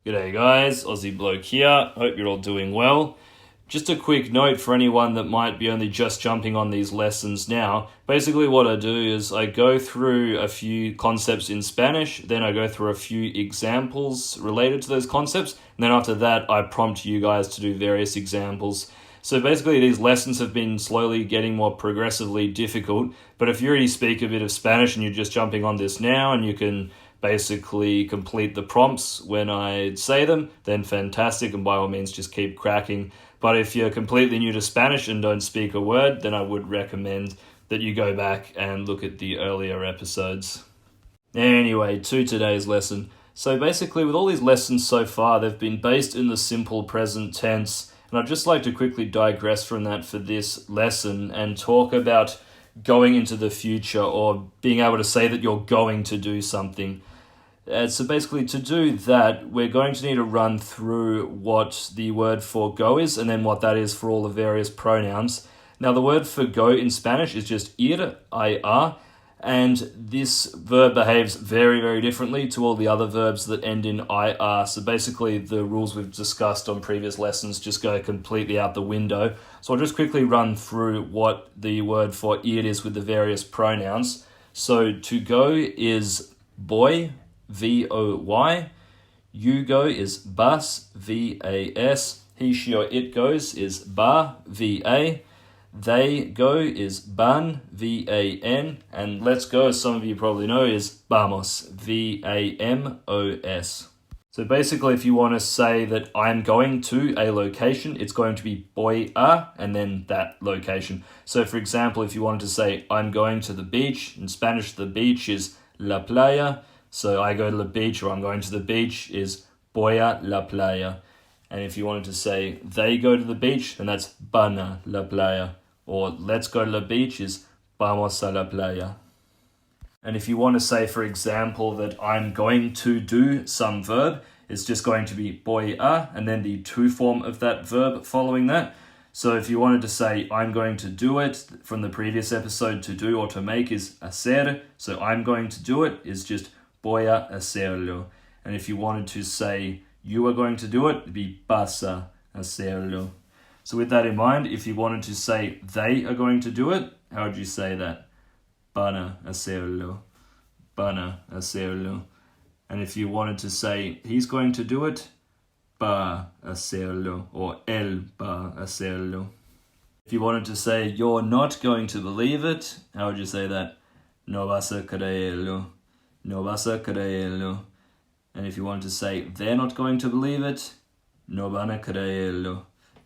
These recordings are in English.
G'day guys, Aussie Bloke here. Hope you're all doing well. Just a quick note for anyone that might be only just jumping on these lessons now. Basically what I do is I go through a few concepts in Spanish, then I go through a few examples related to those concepts, and then after that I prompt you guys to do various examples. So basically these lessons have been slowly getting more progressively difficult, but if you already speak a bit of Spanish and you're just jumping on this now and you can basically complete the prompts when I say them, then fantastic, and by all means just keep cracking. But if you're completely new to Spanish and don't speak a word, then I would recommend that you go back and look at the earlier episodes. Anyway, to today's lesson. So basically with all these lessons so far, they've been based in the simple present tense, and I'd just like to quickly digress from that for this lesson and talk about going into the future or being able to say that you're going to do something. So basically to do that, we're going to need to run through what the word for go is and then what that is for all the various pronouns. Now the word for go in Spanish is just ir, and this verb behaves very, very differently to all the other verbs that end in ir. So basically the rules we've discussed on previous lessons just go completely out the window. So I'll just quickly run through what the word for ir is with the various pronouns. So to go is boy, V-O-Y. You go is bus, V-A-S. He, she, or it goes is ba, V-A. They go is ban, V-A-N. And let's go, as some of you probably know, is vamos, V-A-M-O-S. So basically, if you want to say that I'm going to a location, it's going to be voy a, and then that location. So for example, if you wanted to say I'm going to the beach, in Spanish the beach is la playa. So I go to the beach or I'm going to the beach is voy a la playa. And if you wanted to say they go to the beach, then that's van a la playa. Or let's go to the beach is vamos a la playa. And if you want to say, for example, that I'm going to do some verb, it's just going to be voy a, and then the to form of that verb following that. So if you wanted to say I'm going to do it, from the previous episode, to do or to make is hacer. So I'm going to do it is just voy a hacerlo. And if you wanted to say you are going to do it, it'd be vas a hacerlo. So with that in mind, if you wanted to say they are going to do it, how would you say that? Van a hacerlo. Van a hacerlo. And if you wanted to say he's going to do it, va a hacerlo, or él va a hacerlo. If you wanted to say you're not going to believe it, how would you say that? No vas a creerlo. No vas a creerlo. And if you wanted to say they're not going to believe it, no van a creerlo.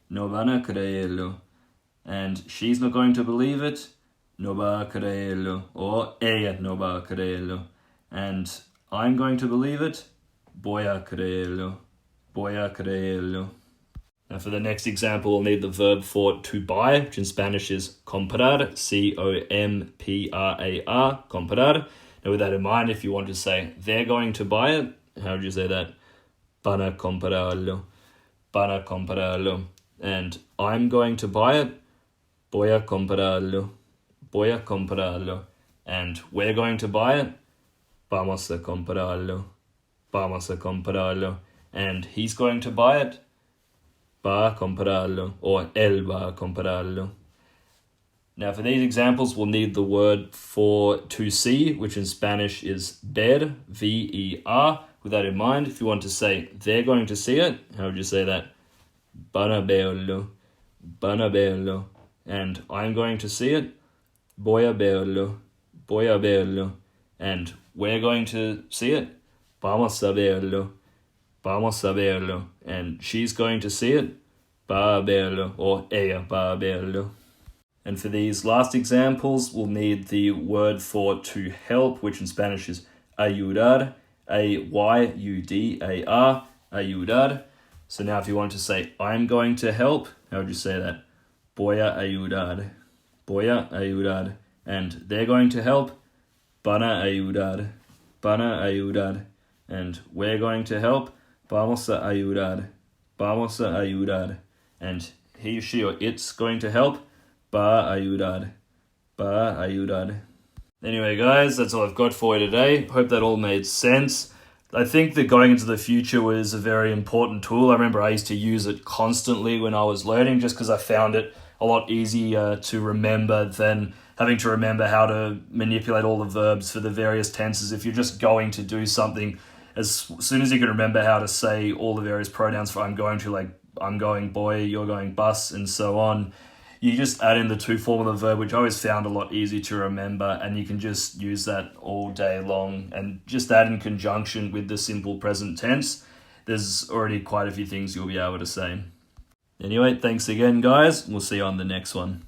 No van a creerlo. And she's not going to believe it, no va a creerlo. Or ella no va a creerlo. And I'm going to believe it, voy a creerlo. Voy a creerlo. Now for the next example, we'll need the verb for to buy, which in Spanish is comprar, C-O-M-P-R-A-R, comprar. Now with that in mind, if you want to say they're going to buy it, how would you say that? Van a comprarlo. Van a comprarlo. And I'm going to buy it, voy a comprarlo. Voy a comprarlo. And we're going to buy it, vamos a comprarlo. Vamos a comprarlo. And he's going to buy it, va a comprarlo. Or él va a comprarlo. Now for these examples, we'll need the word for to see, which in Spanish is ver, V-E-R. With that in mind, if you want to say they're going to see it, how would you say that? Van a verlo. Van a verlo. And I'm going to see it, voy a verlo. Voy a verlo. And we're going to see it, vamos a verlo. Vamos a verlo. And she's going to see it, va a verlo. Or ella va a verlo. And for these last examples, we'll need the word for to help, which in Spanish is ayudar, A-Y-U-D-A-R, ayudar. So now if you want to say, I'm going to help, how would you say that? Voy a ayudar. Voy a ayudar. And they're going to help, van a ayudar. Van a ayudar. And we're going to help, vamos a ayudar. Vamos a ayudar. And he, she, or it's going to help, va a ayudar. Va a ayudar. Anyway, guys, that's all I've got for you today. Hope that all made sense. I think that going into the future was a very important tool. I remember I used to use it constantly when I was learning just because I found it a lot easier to remember than having to remember how to manipulate all the verbs for the various tenses. If you're just going to do something, as soon as you can remember how to say all the various pronouns for I'm going to, like I'm going boy, you're going bus, and so on, you just add in the to form of the verb, which I always found a lot easier to remember, and you can just use that all day long. And just that in conjunction with the simple present tense, there's already quite a few things you'll be able to say. Anyway, thanks again, guys. We'll see you on the next one.